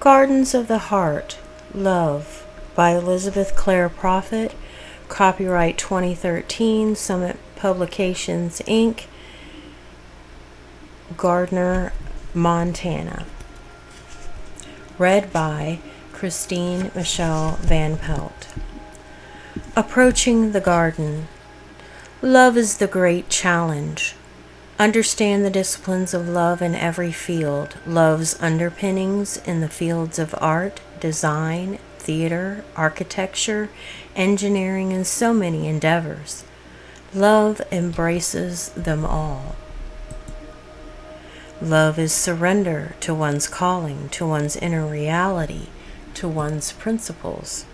Gardens of the Heart, Love by Elizabeth Clare Prophet, copyright 2013, Summit Publications, Inc., Gardner, Montana. Read by Kristine Van Pelt. Approaching the garden. Love is the great challenge. Understand the disciplines of love in every field, love's underpinnings in the fields of art, design, theater, architecture, engineering, and so many endeavors. Love embraces them all. Love is surrender to one's calling, to one's inner reality, to one's principles.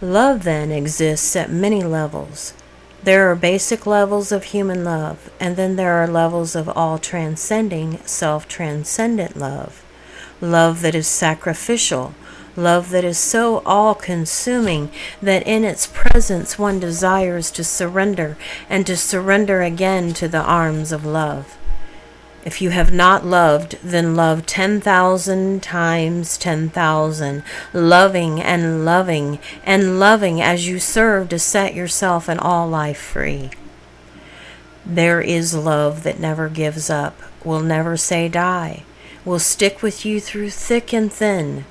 Love, then, exists at many levels. There are basic levels of human love, and then there are levels of all-transcending, self-transcendent love. Love that is sacrificial, love that is so all-consuming that in its presence one desires to surrender and to surrender again to the arms of love. If you have not loved, then love 10,000 times 10,000, loving and loving and loving as you serve to set yourself and all life free. There is love that never gives up, will never say die, will stick with you through thick and thin.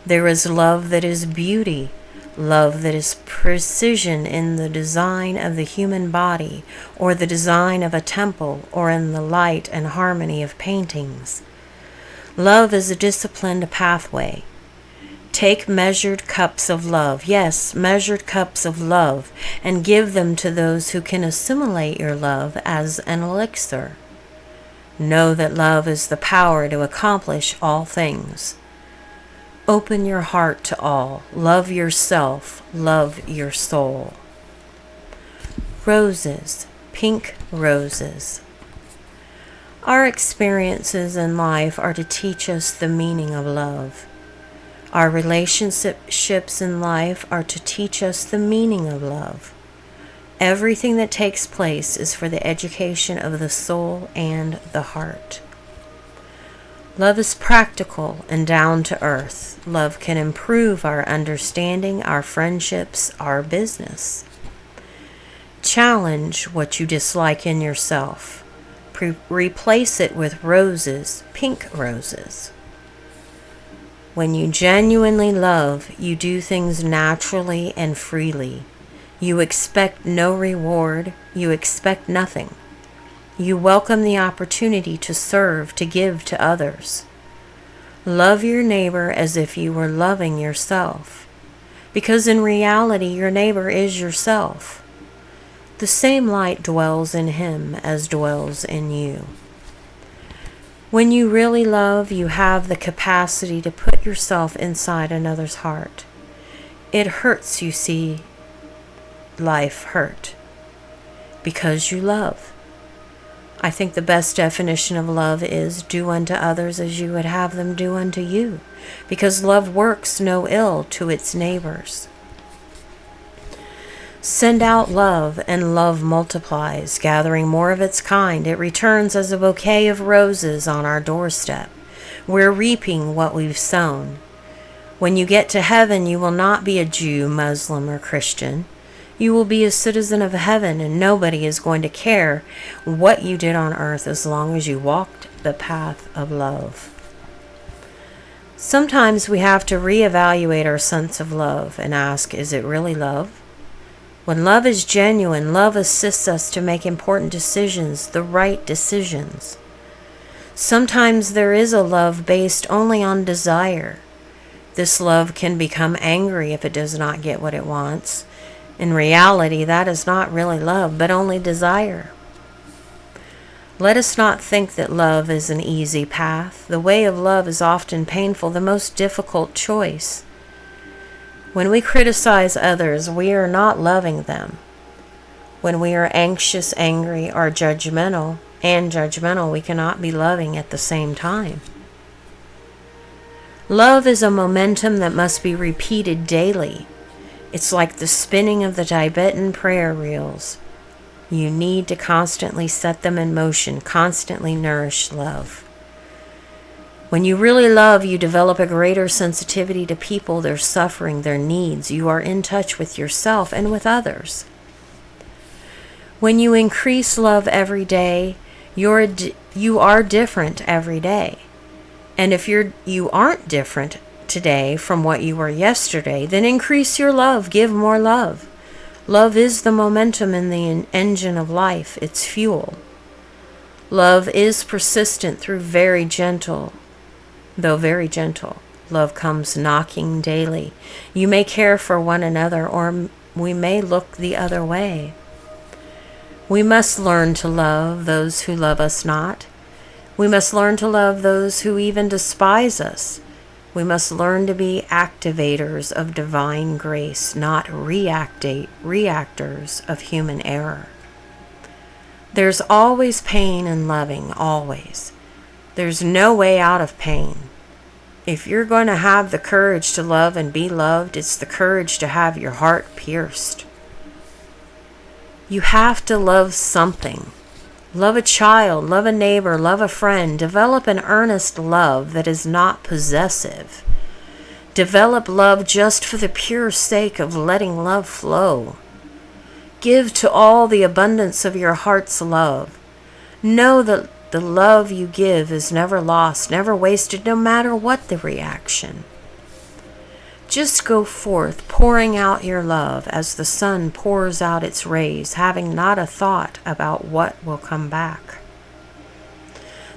There is love that is beauty, love that is precision in the design of the human body, or the design of a temple, or in the light and harmony of paintings. Love is a disciplined pathway. Take measured cups of love, yes, measured cups of love, and give them to those who can assimilate your love as an elixir. Know that love is the power to accomplish all things. Open your heart to all. Love yourself. Love your soul. Roses. Pink roses. Our experiences in life are to teach us the meaning of love. Our relationships in life are to teach us the meaning of love. Everything that takes place is for the education of the soul and the heart. Love is practical and down to earth. Love can improve our understanding, our friendships, our business. Challenge what you dislike in yourself. Replace it with roses, pink roses. When you genuinely love, you do things naturally and freely. You expect no reward. You expect nothing. You welcome the opportunity to serve, to give to others. Love your neighbor as if you were loving yourself, because in reality your neighbor is yourself. The same light dwells in him as dwells in you. When you really love, you have the capacity to put yourself inside another's heart. It hurts you see life hurt because you love. I think the best definition of love is do unto others as you would have them do unto you, because love works no ill to its neighbors. Send out love, and love multiplies, gathering more of its kind. It returns as a bouquet of roses on our doorstep. We're reaping what we've sown. When you get to heaven, you will not be a Jew, Muslim, or Christian. You will be a citizen of heaven, and nobody is going to care what you did on earth as long as you walked the path of love. Sometimes we have to reevaluate our sense of love and ask, is it really love? When love is genuine, love assists us to make important decisions, the right decisions. Sometimes there is a love based only on desire. This love can become angry if it does not get what it wants. In reality, that is not really love, but only desire. Let us not think that love is an easy path. The way of love is often painful, the most difficult choice. When we criticize others, we are not loving them. When we are anxious, angry, or judgmental, we cannot be loving at the same time. Love is a momentum that must be repeated daily. It's like the spinning of the Tibetan prayer reels. You need to constantly set them in motion, constantly nourish love. When you really love, you develop a greater sensitivity to people, their suffering, their needs. You are in touch with yourself and with others. When you increase love every day, you are different every day. And if you aren't different today from what you were yesterday, then increase your love, give more love. Love is the momentum in the engine of life, it's fuel. Love is persistent though very gentle. Love comes knocking daily. You may care for one another, or we may look the other way. We must learn to love those who love us not. We must learn to love those who even despise us. We must learn to be activators of divine grace, not reactors of human error. There's always pain in loving, always. There's no way out of pain. If you're going to have the courage to love and be loved, it's the courage to have your heart pierced. You have to love something. Love a child, love a neighbor, love a friend. Develop an earnest love that is not possessive. Develop love just for the pure sake of letting love flow. Give to all the abundance of your heart's love. Know that the love you give is never lost, never wasted, no matter what the reaction. Just go forth, pouring out your love as the sun pours out its rays, having not a thought about what will come back.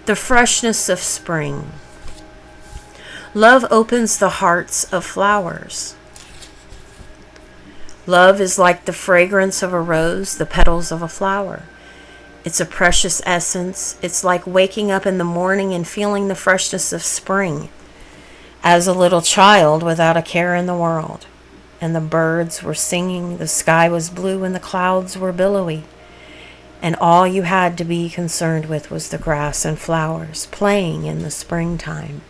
The freshness of spring. Love opens the hearts of flowers. Love is like the fragrance of a rose, the petals of a flower. It's a precious essence. It's like waking up in the morning and feeling the freshness of spring. As a little child without a care in the world, and the birds were singing, the sky was blue, and the clouds were billowy, and all you had to be concerned with was the grass and flowers playing in the springtime.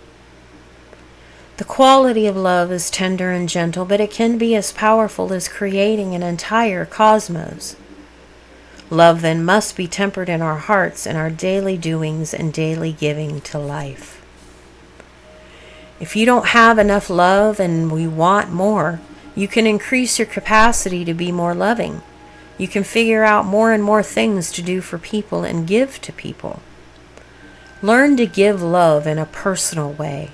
The quality of love is tender and gentle, but it can be as powerful as creating an entire cosmos. Love then must be tempered in our hearts in our daily doings and daily giving to life. If you don't have enough love and we want more, you can increase your capacity to be more loving. You can figure out more and more things to do for people and give to people. Learn to give love in a personal way.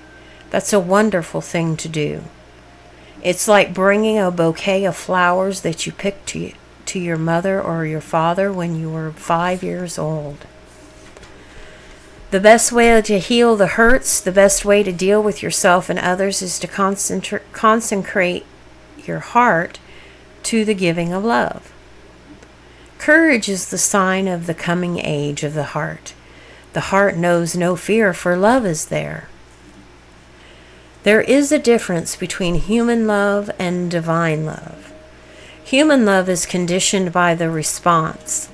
That's a wonderful thing to do. It's like bringing a bouquet of flowers that you picked to your mother or your father when you were 5 years old. The best way to heal the hurts, the best way to deal with yourself and others is to consecrate your heart to the giving of love. Courage is the sign of the coming age of the heart. The heart knows no fear, for love is there. There is a difference between human love and divine love. Human love is conditioned by the response,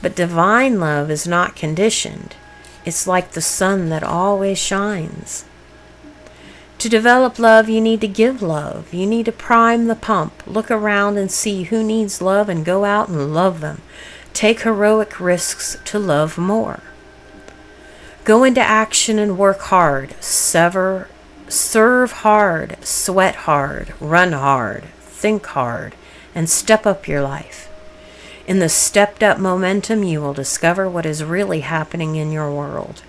but divine love is not conditioned. It's like the sun that always shines. To develop love, you need to give love. You need to prime the pump. Look around and see who needs love and go out and love them. Take heroic risks to love more. Go into action and work hard. Serve hard, sweat hard, run hard, think hard, and step up your life. In the stepped up momentum, you will discover what is really happening in your world.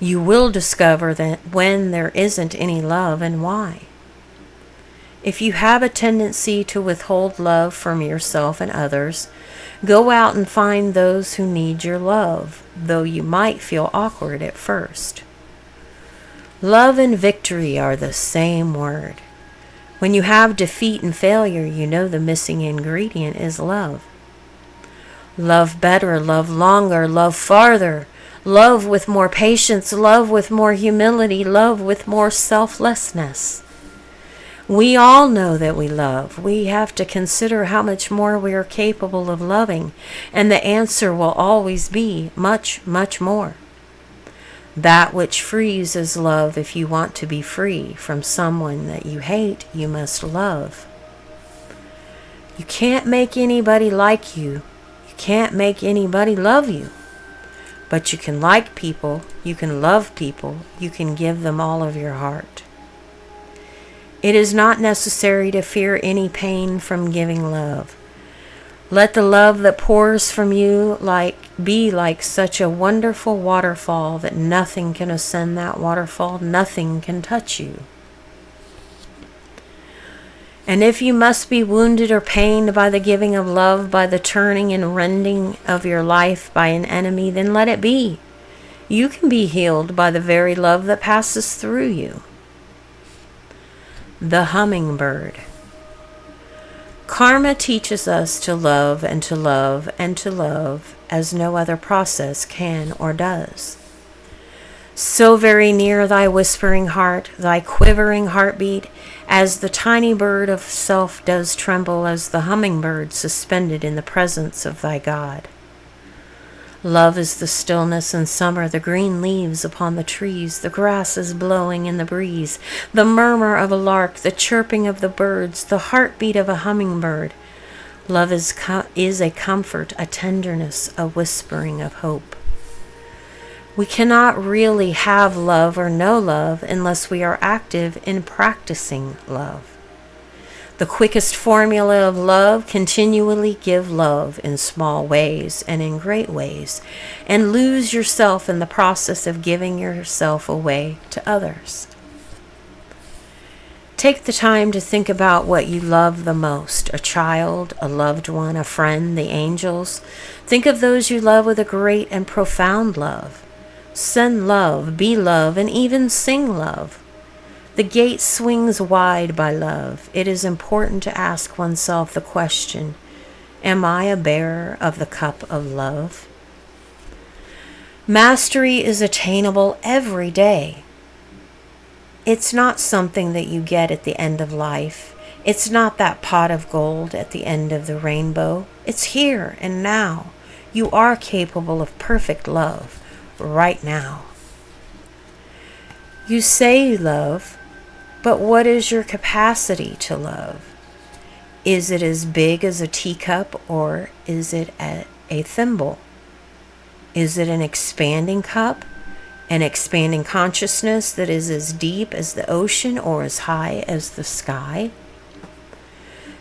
You will discover that when there isn't any love and why. If you have a tendency to withhold love from yourself and others, go out and find those who need your love, though you might feel awkward at first. Love and victory are the same word. When you have defeat and failure, you know the missing ingredient is love. Love better, love longer, love farther, love with more patience, love with more humility, love with more selflessness. We all know that we love. We have to consider how much more we are capable of loving, and the answer will always be much, much more. That which frees is love. If you want to be free from someone that you hate, you must love. You can't make anybody like you. You can't make anybody love you. But you can like people, you can love people, you can give them all of your heart. It is not necessary to fear any pain from giving love. Let the love that pours from you be like such a wonderful waterfall that nothing can ascend that waterfall, nothing can touch you. And if you must be wounded or pained by the giving of love, by the turning and rending of your life by an enemy, then let it be. You can be healed by the very love that passes through you. The hummingbird. Karma teaches us to love and to love and to love as no other process can or does. So very near thy whispering heart, thy quivering heartbeat, as the tiny bird of self does tremble as the hummingbird suspended in the presence of thy God. Love is the stillness in summer, the green leaves upon the trees, the grasses blowing in the breeze, the murmur of a lark, the chirping of the birds, the heartbeat of a hummingbird. Love is a comfort, a tenderness, a whispering of hope. We cannot really have love or know love unless we are active in practicing love. The quickest formula of love: continually give love in small ways and in great ways, and lose yourself in the process of giving yourself away to others. Take the time to think about what you love the most: a child, a loved one, a friend, the angels. Think of those you love with a great and profound love. Send love, be love, and even sing love. The gate swings wide by love. It is important to ask oneself the question, am I a bearer of the cup of love? Mastery is attainable every day. It's not something that you get at the end of life. It's not that pot of gold at the end of the rainbow. It's here and now. You are capable of perfect love right now. You say you love, but what is your capacity to love? Is it as big as a teacup, or is it a thimble? Is it an expanding cup, an expanding consciousness that is as deep as the ocean or as high as the sky?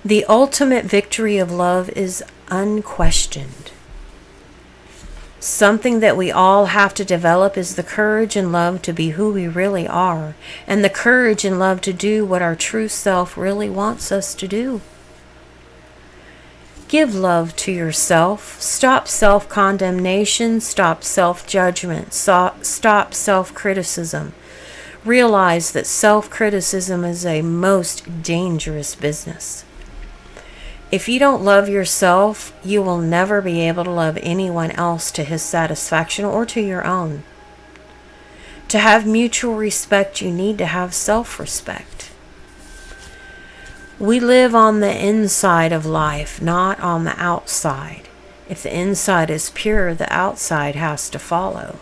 The ultimate victory of love is unquestioned. Something that we all have to develop is the courage and love to be who we really are, and the courage and love to do what our true self really wants us to do. Give love to yourself. Stop self-condemnation. Stop self-judgment. Stop self-criticism. Realize that self-criticism is a most dangerous business. If you don't love yourself, you will never be able to love anyone else to his satisfaction or to your own. To have mutual respect, you need to have self-respect. We live on the inside of life, not on the outside. If the inside is pure, the outside has to follow.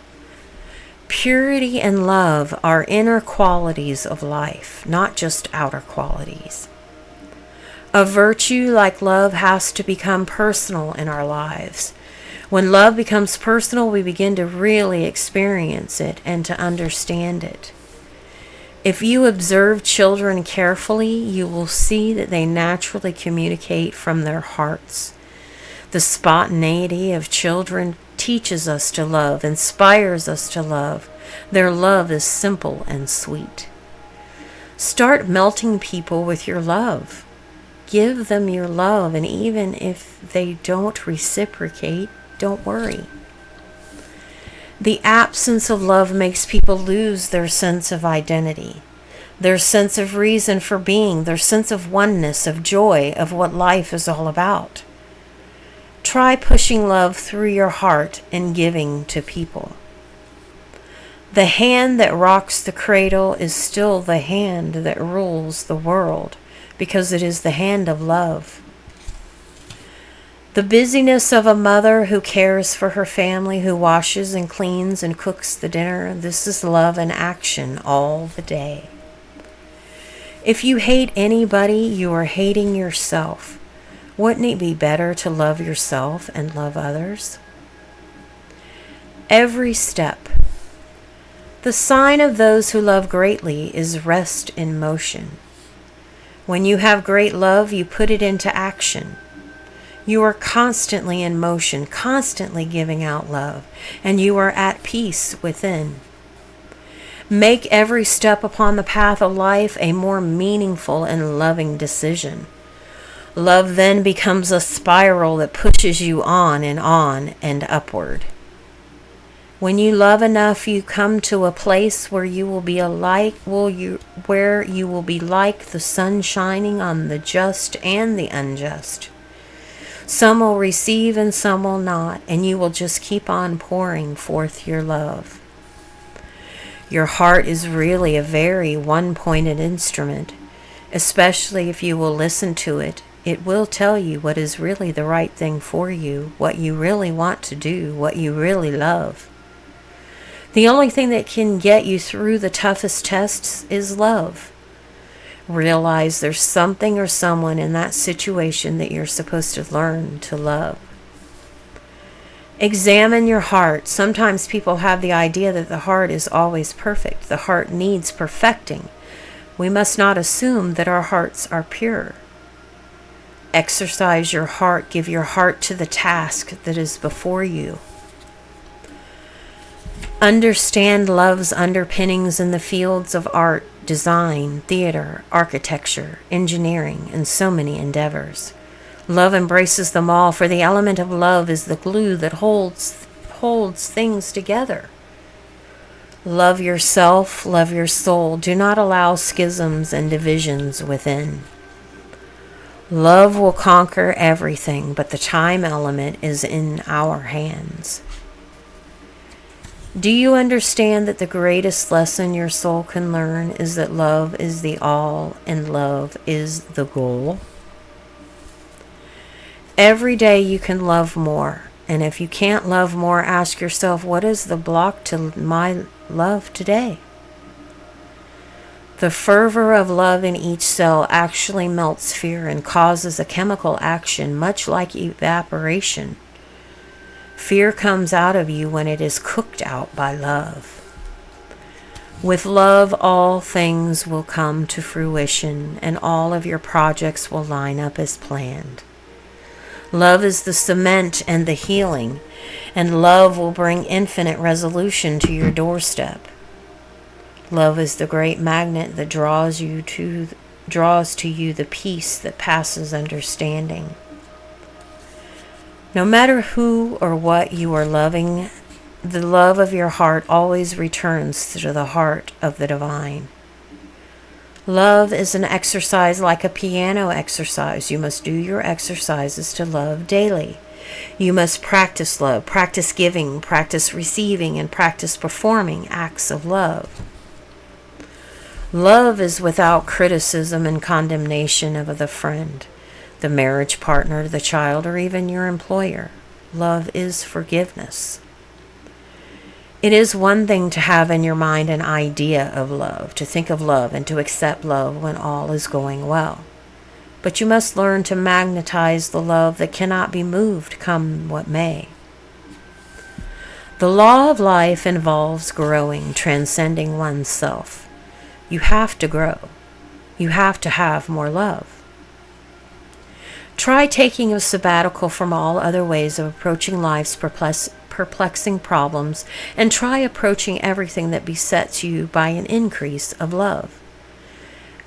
Purity and love are inner qualities of life, not just outer qualities. A virtue like love has to become personal in our lives. When love becomes personal, we begin to really experience it and to understand it. If you observe children carefully, you will see that they naturally communicate from their hearts. The spontaneity of children teaches us to love, inspires us to love. Their love is simple and sweet. Start melting people with your love. Give them your love, and even if they don't reciprocate, don't worry. The absence of love makes people lose their sense of identity, their sense of reason for being, their sense of oneness, of joy, of what life is all about. Try pushing love through your heart and giving to people. The hand that rocks the cradle is still the hand that rules the world, because it is the hand of love. The busyness of a mother who cares for her family, who washes and cleans and cooks the dinner, this is love in action all the day. If you hate anybody, you are hating yourself. Wouldn't it be better to love yourself and love others? Every step. The sign of those who love greatly is rest in motion. When you have great love, you put it into action. You are constantly in motion, constantly giving out love, and you are at peace within. Make every step upon the path of life a more meaningful and loving decision. Love then becomes a spiral that pushes you on and upward. When you love enough, you come to a place where you will be like the sun shining on the just and the unjust. Some will receive and some will not, and you will just keep on pouring forth your love. Your heart is really a very one-pointed instrument, especially if you will listen to it. It will tell you what is really the right thing for you, what you really want to do, what you really love. The only thing that can get you through the toughest tests is love. Realize there's something or someone in that situation that you're supposed to learn to love. Examine your heart. Sometimes people have the idea that the heart is always perfect. The heart needs perfecting. We must not assume that our hearts are pure. Exercise your heart. Give your heart to the task that is before you. Understand love's underpinnings in the fields of art, design, theater, architecture, engineering, and so many endeavors. Love embraces them all, for the element of love is the glue that holds things together. Love yourself, love your soul. Do not allow schisms and divisions within. Love will conquer everything, but the time element is in our hands. Do you understand that the greatest lesson your soul can learn is that love is the all and love is the goal? Every day you can love more, and if you can't love more, ask yourself, what is the block to my love today? The fervor of love in each cell actually melts fear and causes a chemical action, much like evaporation. Fear comes out of you when it is cooked out by love. With love, all things will come to fruition, and all of your projects will line up as planned. Love is the cement and the healing, and love will bring infinite resolution to your doorstep. Love is the great magnet that draws to you the peace that passes understanding. No matter who or what you are loving, the love of your heart always returns to the heart of the divine. Love is an exercise like a piano exercise. You must do your exercises to love daily. You must practice love, practice giving, practice receiving, and practice performing acts of love. Love is without criticism and condemnation of the friend, the marriage partner, the child, or even your employer. Love is forgiveness. It is one thing to have in your mind an idea of love, to think of love and to accept love when all is going well. But you must learn to magnetize the love that cannot be moved, come what may. The law of life involves growing, transcending oneself. You have to grow. You have to have more love. Try taking a sabbatical from all other ways of approaching life's perplexing problems, and try approaching everything that besets you by an increase of love.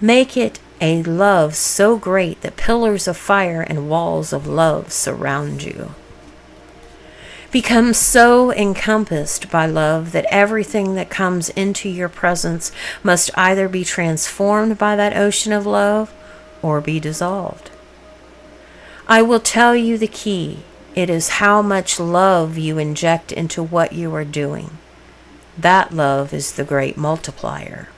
Make it a love so great that pillars of fire and walls of love surround you. Become so encompassed by love that everything that comes into your presence must either be transformed by that ocean of love or be dissolved. I will tell you the key. It is how much love you inject into what you are doing. That love is the great multiplier.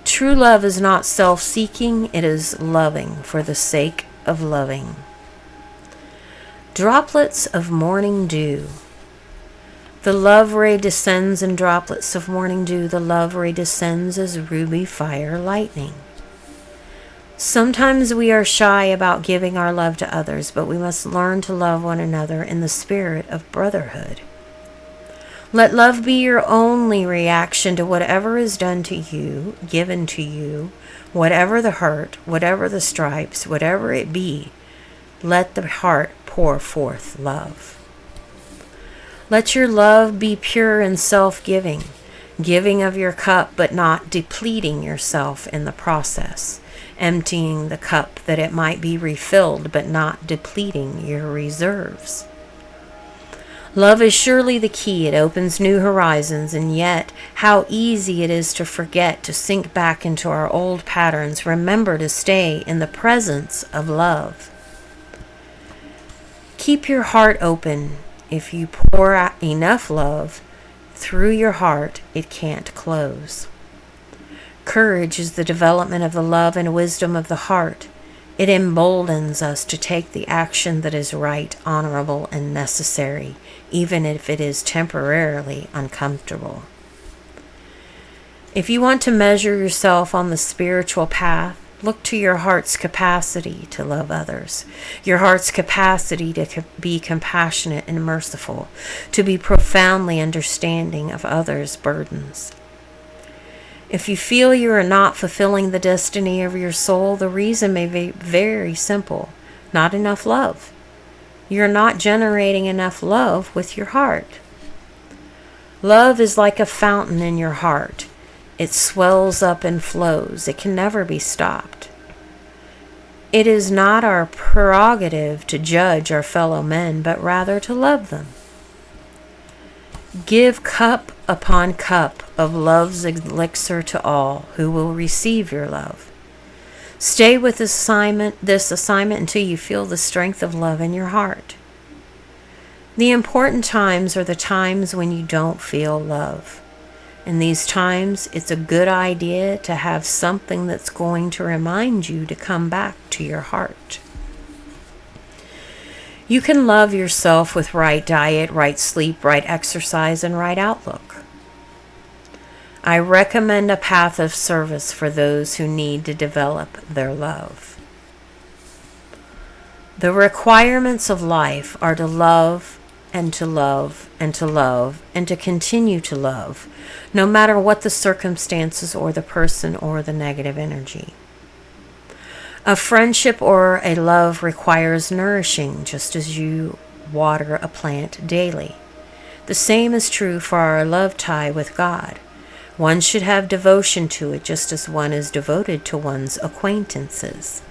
True love is not self-seeking, it is loving for the sake of loving. Droplets of morning dew. The love ray descends in droplets of morning dew. The love ray descends as ruby fire lightning. Sometimes we are shy about giving our love to others, but we must learn to love one another in the spirit of brotherhood. Let love be your only reaction to whatever is done to you, given to you, whatever the hurt, whatever the stripes, whatever it be. Let the heart pour forth love. Let your love be pure and self-giving, giving of your cup but not depleting yourself in the process, emptying the cup that it might be refilled but not depleting your reserves. Love is surely the key. It opens new horizons, and yet how easy it is to forget, to sink back into our old patterns. Remember to stay in the presence of love. Keep your heart open. If you pour out enough love through your heart, it can't close. Courage is the development of the love and wisdom of the heart. It emboldens us to take the action that is right, honorable, and necessary, even if it is temporarily uncomfortable. If you want to measure yourself on the spiritual path, look to your heart's capacity to love others, your heart's capacity to be compassionate and merciful, to be profoundly understanding of others' burdens. If you feel you are not fulfilling the destiny of your soul, the reason may be very simple: not enough love. You're not generating enough love with your heart. Love is like a fountain in your heart. It swells up and flows. It can never be stopped. It is not our prerogative to judge our fellow men, but rather to love them. Give cup upon cup of love's elixir to all who will receive your love. Stay with this assignment until you feel the strength of love in your heart. The important times are the times when you don't feel love. In these times, it's a good idea to have something that's going to remind you to come back to your heart. You can love yourself with right diet, right sleep, right exercise, and right outlook. I recommend a path of service for those who need to develop their love. The requirements of life are to love and to love and to love and to continue to love, no matter what the circumstances or the person or the negative energy. A friendship or a love requires nourishing, just as you water a plant daily. The same is true for our love tie with God. One should have devotion to it, just as one is devoted to one's acquaintances.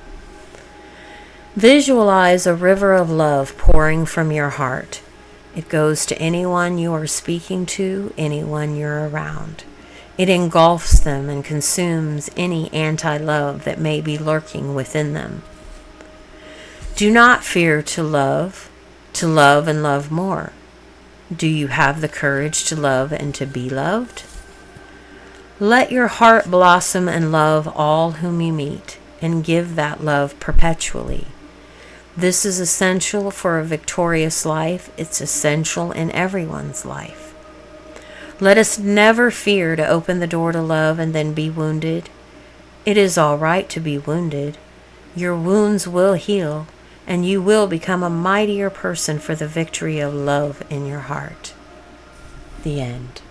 Visualize a river of love pouring from your heart. It goes to anyone you are speaking to, anyone you're around. It engulfs them and consumes any anti-love that may be lurking within them. Do not fear to love and love more. Do you have the courage to love and to be loved? Let your heart blossom and love all whom you meet, and give that love perpetually. This is essential for a victorious life. It's essential in everyone's life. Let us never fear to open the door to love and then be wounded. It is all right to be wounded. Your wounds will heal, and you will become a mightier person for the victory of love in your heart. The end.